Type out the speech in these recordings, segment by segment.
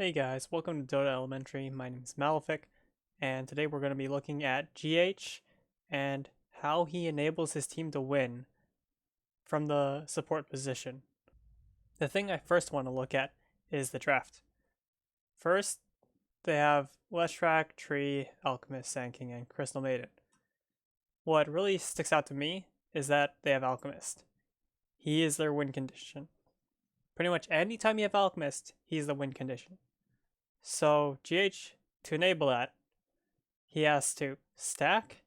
Hey guys, welcome to Dota Elementary. My name is MALefic, and today we're going to be looking at GH and how he enables his team to win from the support position. The thing I first want to look at is the draft. First, they have Leshrac, Tree, Alchemist, Sand King, and Crystal Maiden. What really sticks out to me is that they have Alchemist. He is their win condition. Pretty much anytime you have Alchemist, he's the win condition. So GH, to enable that, he has to stack,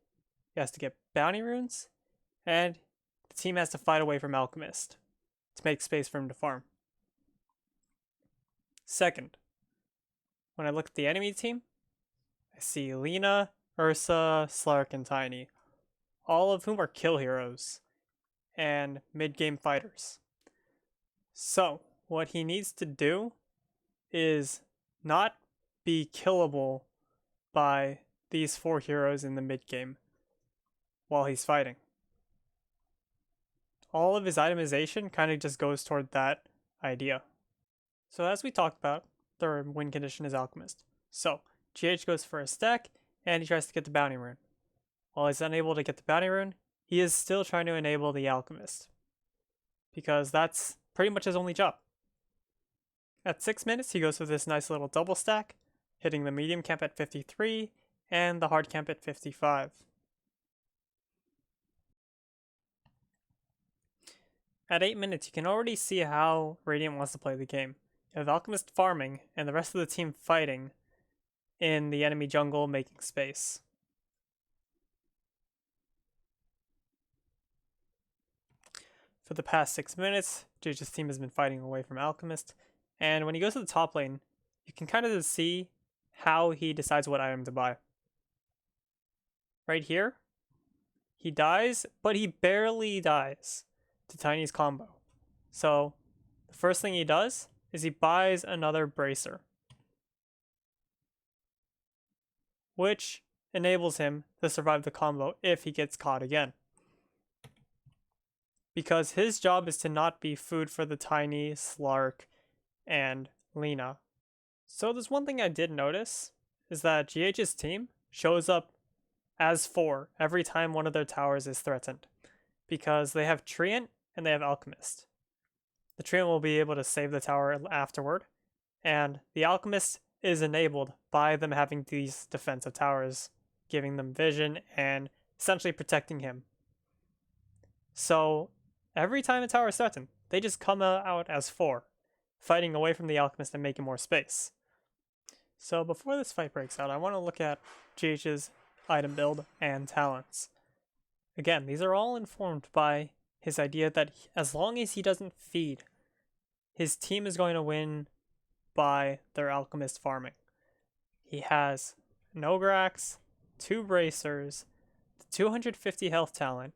he has to get bounty runes, and the team has to fight away from Alchemist to make space for him to farm. Second, when I look at the enemy team, I see Lina, Ursa, Slark, and Tiny, all of whom are kill heroes and mid-game fighters. So, what he needs to do is not be killable by these four heroes in the mid game while he's fighting. All of his itemization kind of just goes toward that idea. So as we talked about, the win condition is Alchemist. So GH goes for a stack and he tries to get the bounty rune. While he's unable to get the bounty rune, he is still trying to enable the Alchemist, because that's pretty much his only job. At 6 minutes, he goes for this nice little double stack, hitting the medium camp at 53 and the hard camp at 55. At 8 minutes, you can already see how Radiant wants to play the game. You have Alchemist farming and the rest of the team fighting in the enemy jungle, making space. For the past 6 minutes, JJ's team has been fighting away from Alchemist, and when he goes to the top lane, you can kind of see how he decides what item to buy. Right here, he dies, but he barely dies to Tiny's combo. So the first thing he does is he buys another Bracer, which enables him to survive the combo if he gets caught again, because his job is to not be food for the Tiny, Slark, and Lina. So there's one thing I did notice, is that GH's team shows up as 4 every time one of their towers is threatened, because they have Treant and they have Alchemist. The Treant will be able to save the tower afterward, and the Alchemist is enabled by them having these defensive towers, giving them vision and essentially protecting him. So every time a tower is threatened, they just come out as 4, fighting away from the Alchemist and making more space. So before this fight breaks out, I want to look at GH's item build and talents. Again, these are all informed by his idea that as long as he doesn't feed, his team is going to win by their Alchemist farming. He has no Grax, 2 Bracers, 250 health talent,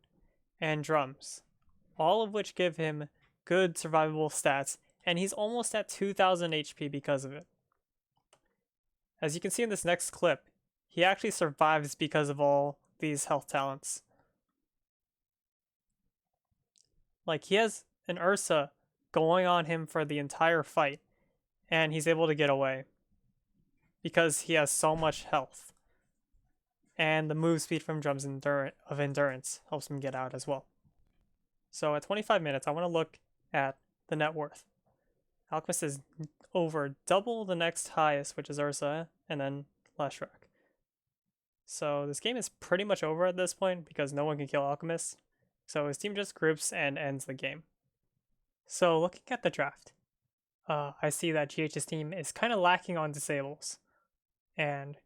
and drums, all of which give him good survivable stats, and he's almost at 2000 HP because of it. As you can see in this next clip, he actually survives because of all these health talents. Like, he has an Ursa going on him for the entire fight, and he's able to get away because he has so much health. And the move speed from Drums of Endurance helps him get out as well. So at 25 minutes, I want to look at the net worth. Alchemist is over double the next highest, which is Ursa, and then Leshrac. So this game is pretty much over at this point because no one can kill Alchemist. So his team just groups and ends the game. So looking at the draft, I see that GH's team is kind of lacking on disables. And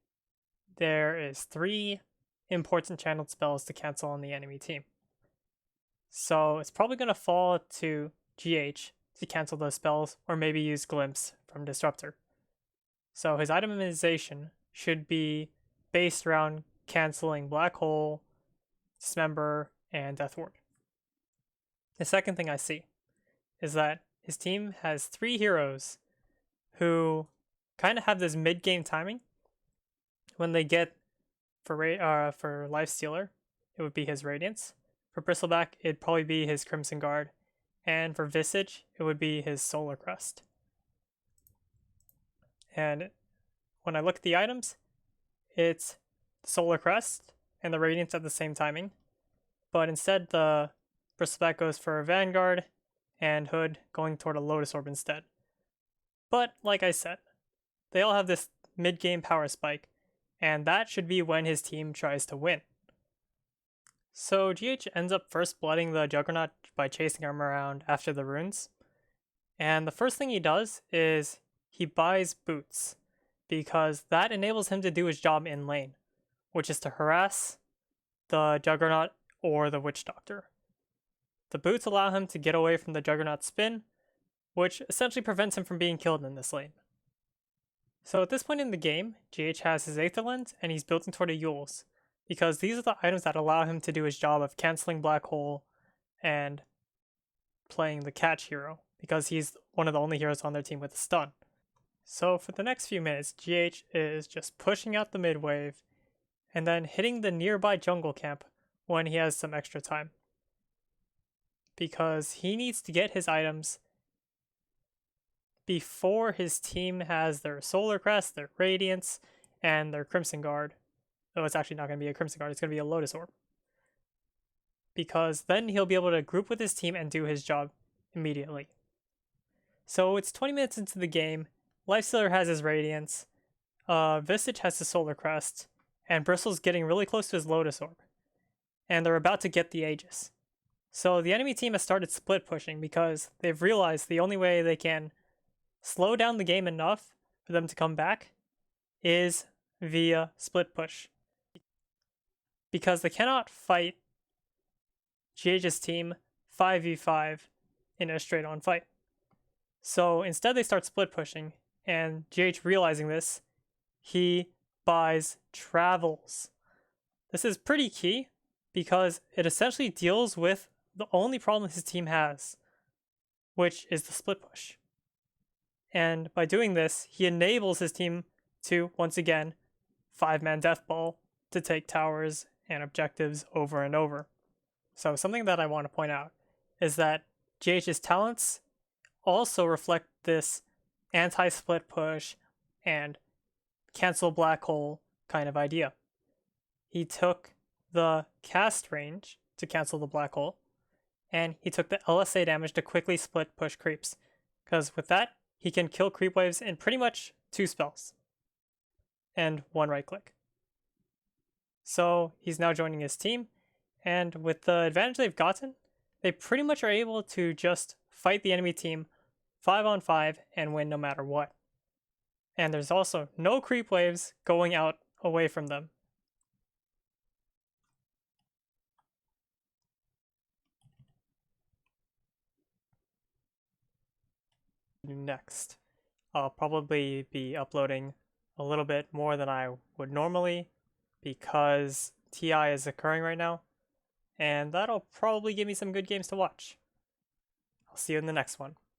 there is 3 important channeled spells to cancel on the enemy team. So it's probably going to fall to GH to cancel those spells, or maybe use Glimpse from Disruptor. So his itemization should be based around canceling Black Hole, Dismember, and Death Ward. The second thing I see is that his team has 3 heroes who kind of have this mid-game timing. When they get for Lifestealer, it would be his Radiance. For Bristleback, it'd probably be his Crimson Guard. And for Visage, it would be his Solar Crest. And when I look at the items, it's the Solar Crest and the Radiance at the same timing. But instead, the Bristleback goes for Vanguard and Hood going toward a Lotus Orb instead. But like I said, they all have this mid-game power spike, and that should be when his team tries to win. So GH ends up first blooding the Juggernaut by chasing him around after the runes. And the first thing he does is he buys boots, because that enables him to do his job in lane, which is to harass the Juggernaut or the Witch Doctor. The boots allow him to get away from the Juggernaut spin, which essentially prevents him from being killed in this lane. So at this point in the game, GH has his Aether Lens and he's building toward a Yules, because these are the items that allow him to do his job of canceling Black Hole and playing the catch hero, because he's one of the only heroes on their team with a stun. So for the next few minutes, GH is just pushing out the mid wave and then hitting the nearby jungle camp when he has some extra time, because he needs to get his items before his team has their Solar Crest, their Radiance, and their Crimson Guard. Though it's actually not going to be a Crimson Guard, it's going to be a Lotus Orb. Because then he'll be able to group with his team and do his job immediately. So it's 20 minutes into the game, Lifestealer has his Radiance, Visage has his Solar Crest, and Bristle's getting really close to his Lotus Orb. And they're about to get the Aegis. So the enemy team has started split pushing because they've realized the only way they can slow down the game enough for them to come back is via split push. Because they cannot fight GH's team 5v5 in a straight on fight. So instead they start split pushing, and GH realizing this, he buys Travels. This is pretty key because it essentially deals with the only problem his team has, which is the split push. And by doing this, he enables his team to, once again, 5-man death ball to take towers and objectives over and over. So something that I want to point out is that GH's talents also reflect this anti-split push and cancel black hole kind of idea. He took the cast range to cancel the black hole, and he took the LSA damage to quickly split push creeps, because with that, he can kill creep waves in pretty much 2 spells and 1 right click. So he's now joining his team, and with the advantage they've gotten, they pretty much are able to just fight the enemy team 5-on-5 and win no matter what. And there's also no creep waves going out away from them. Next, I'll probably be uploading a little bit more than I would normally because TI is occurring right now, and that'll probably give me some good games to watch. I'll see you in the next one.